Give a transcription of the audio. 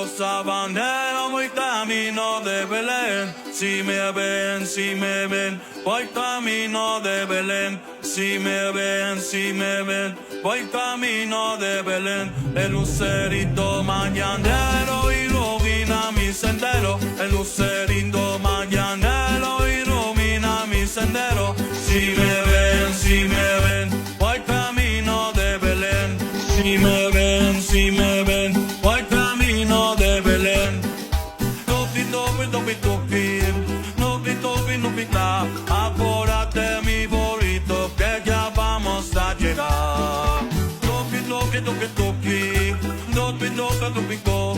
los habaneros, voy camino de Belén. Si me ven, voy camino de Belén. Si me ven, voy camino de Belén. El lucerito mañanero ilumina mi sendero. El lucerito mañanero ilumina mi sendero. Si me ven, voy camino de Belén. Si me ven, voy camino de Belén. Topi, topi, topi, topi, topi, topi, topi, ta. Apúrate mi burrito que ya vamos a llegar. Topi, topi, topi, topi, topi, topi, topi, topi,